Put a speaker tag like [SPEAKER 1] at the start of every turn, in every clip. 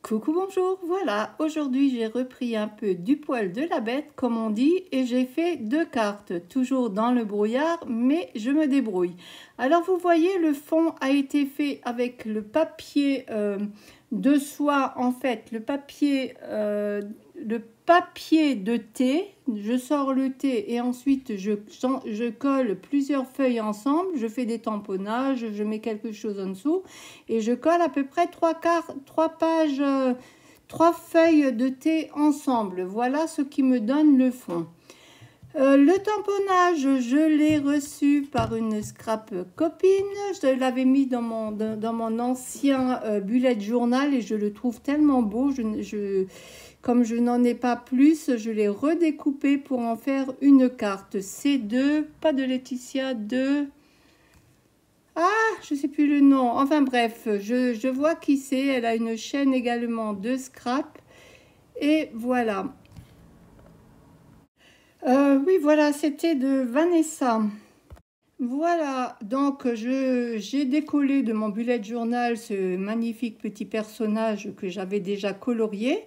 [SPEAKER 1] Coucou, bonjour, voilà, aujourd'hui j'ai repris un peu du poil de la bête, comme on dit, et j'ai fait 2 cartes, toujours dans le brouillard, mais je me débrouille. Alors vous voyez, le fond a été fait avec le papier de soie, en fait, le papier de thé. Je sors le thé et ensuite je colle plusieurs feuilles ensemble, je fais des tamponnages, je mets quelque chose en dessous et je colle à peu près 3 pages, 3 feuilles de thé ensemble. Voilà ce qui me donne le fond. Le tamponnage, je l'ai reçu par une scrap copine. Je l'avais mis dans mon ancien bullet journal et je le trouve tellement beau. Comme je n'en ai pas plus, je l'ai redécoupé pour en faire une carte. C2, pas de Laetitia, de... Ah, je sais plus le nom. Enfin bref, je vois qui c'est. Elle a une chaîne également de scrap. Et voilà. Oui, voilà, c'était de Vanessa. Voilà, donc j'ai décollé de mon bullet journal ce magnifique petit personnage que j'avais déjà colorié.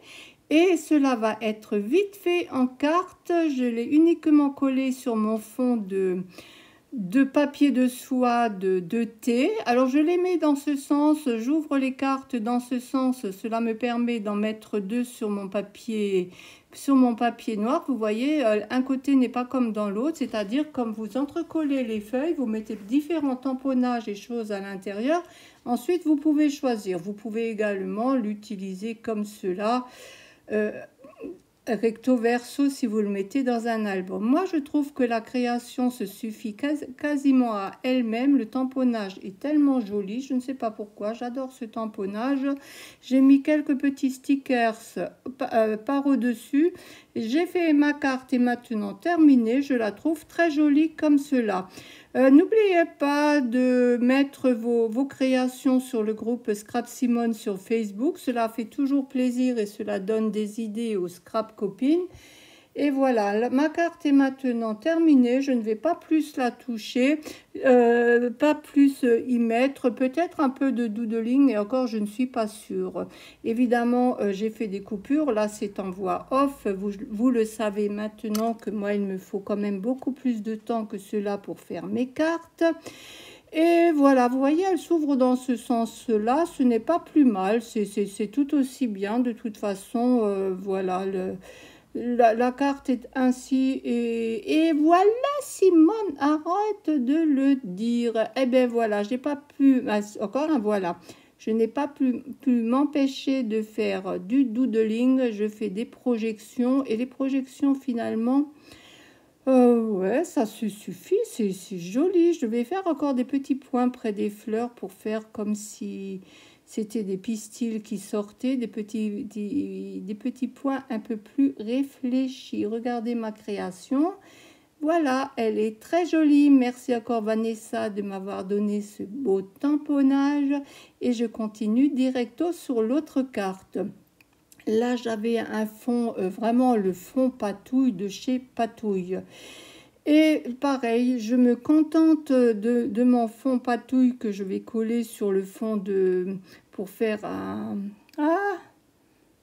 [SPEAKER 1] Et cela va être vite fait en carte. Je l'ai uniquement collé sur mon fond de papier de soie de thé. Alors je les mets dans ce sens, j'ouvre les cartes dans ce sens, cela me permet d'en mettre 2 sur mon papier noir. Vous voyez, un côté n'est pas comme dans l'autre, c'est-à-dire comme vous entrecollez les feuilles, vous mettez différents tamponnages et choses à l'intérieur. Ensuite, vous pouvez choisir. Vous pouvez également l'utiliser comme cela. Recto verso si vous le mettez dans un album. Moi, je trouve que la création se suffit quasiment à elle-même. Le tamponnage est tellement joli, je ne sais pas pourquoi, j'adore ce tamponnage. J'ai mis quelques petits stickers par au-dessus. J'ai fait ma carte et maintenant terminée. Je la trouve très jolie comme cela. N'oubliez pas de mettre vos créations sur le groupe Scrap Simone sur Facebook. Cela fait toujours plaisir et cela donne des idées aux scrap copines. Et voilà, ma carte est maintenant terminée. Je ne vais pas plus la toucher, pas plus y mettre. Peut-être un peu de doodling et encore, je ne suis pas sûre. Évidemment, j'ai fait des coupures. Là, c'est en voix off. Vous le savez maintenant que moi, il me faut quand même beaucoup plus de temps que cela pour faire mes cartes. Et voilà, vous voyez, elle s'ouvre dans ce sens-là. Ce n'est pas plus mal. C'est tout aussi bien. De toute façon, voilà, la carte est ainsi. Et voilà, Simone, arrête de le dire. Eh bien, voilà, j'ai pas pu... Encore un voilà. Je n'ai pas pu m'empêcher de faire du doodling. Je fais des projections. Et les projections, finalement... ouais, ça se suffit, c'est joli. Je vais faire encore des petits points près des fleurs pour faire comme si c'était des pistils qui sortaient, des petits points un peu plus réfléchis. Regardez ma création. Voilà, elle est très jolie. Merci encore Vanessa de m'avoir donné ce beau tamponnage. Et je continue directo sur l'autre carte. Là, j'avais un fond, vraiment le fond Patouille de chez Patouille. Et pareil, je me contente de mon fond Patouille que je vais coller sur le fond pour faire un... Ah,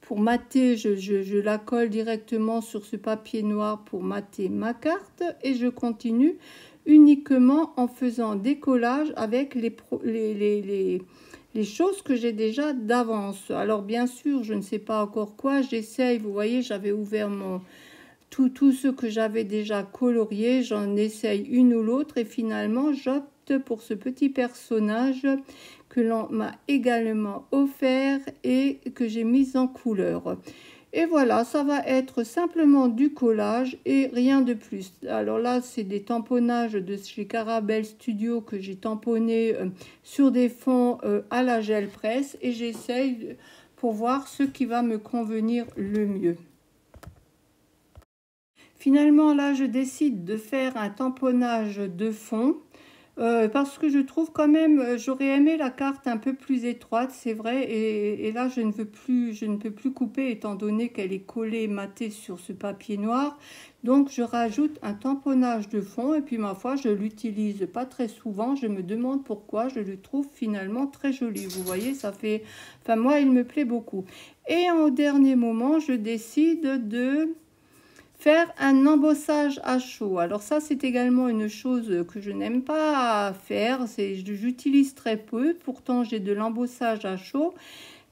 [SPEAKER 1] pour mater, je la colle directement sur ce papier noir pour mater ma carte. Et je continue uniquement en faisant des collages avec les choses que j'ai déjà d'avance. Alors bien sûr, je ne sais pas encore quoi, j'essaye, vous voyez, j'avais ouvert tout ce que j'avais déjà colorié, j'en essaye une ou l'autre et finalement j'opte pour ce petit personnage que l'on m'a également offert et que j'ai mis en couleur. Et voilà, ça va être simplement du collage et rien de plus. Alors là, c'est des tamponnages de chez Carabel Studio que j'ai tamponné sur des fonds à la gel presse et j'essaye pour voir ce qui va me convenir le mieux. Finalement, là, je décide de faire un tamponnage de fond. Parce que je trouve quand même, j'aurais aimé la carte un peu plus étroite, c'est vrai, et là je ne peux plus couper étant donné qu'elle est collée, matée sur ce papier noir. Donc je rajoute un tamponnage de fond et puis ma foi, je l'utilise pas très souvent. Je me demande pourquoi, je le trouve finalement très joli. Vous voyez, ça fait, enfin moi il me plaît beaucoup. Et au dernier moment, je décide de faire un embossage à chaud. Alors ça, c'est également une chose que je n'aime pas faire. J'utilise très peu. Pourtant, j'ai de l'embossage à chaud,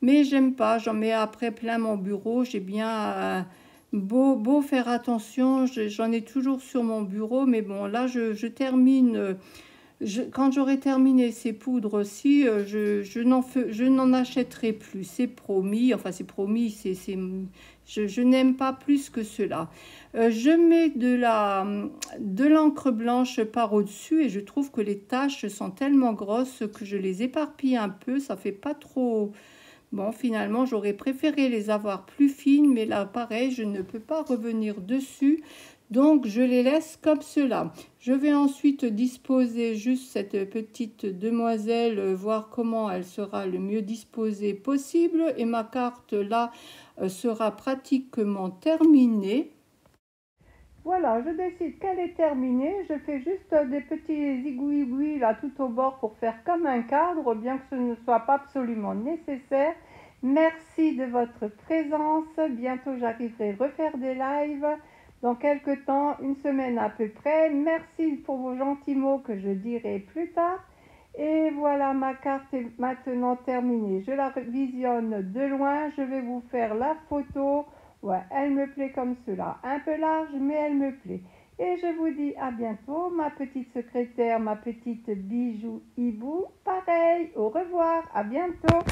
[SPEAKER 1] mais j'aime pas. J'en mets après plein mon bureau. J'ai bien beau faire attention. J'en ai toujours sur mon bureau, mais bon, là, je termine. Quand j'aurai terminé ces poudres-ci, je n'en achèterai plus. C'est promis. Enfin, c'est promis. Je n'aime pas plus que cela. Je mets de l'encre blanche par au-dessus et je trouve que les taches sont tellement grosses que je les éparpille un peu. Ça fait pas trop. Bon, finalement, j'aurais préféré les avoir plus fines, mais là, pareil, je ne peux pas revenir dessus. Donc, je les laisse comme cela. Je vais ensuite disposer juste cette petite demoiselle, voir comment elle sera le mieux disposée possible. Et ma carte, là, sera pratiquement terminée. Voilà, je décide qu'elle est terminée. Je fais juste des petits igouis là tout au bord pour faire comme un cadre, bien que ce ne soit pas absolument nécessaire. Merci de votre présence. Bientôt, j'arriverai à refaire des lives dans quelques temps, une semaine à peu près. Merci pour vos gentils mots que je dirai plus tard. Et voilà, ma carte est maintenant terminée. Je la visionne de loin. Je vais vous faire la photo. Ouais, elle me plaît comme cela. Un peu large, mais elle me plaît. Et je vous dis à bientôt, ma petite secrétaire, ma petite bijou hibou. Pareil, au revoir, à bientôt.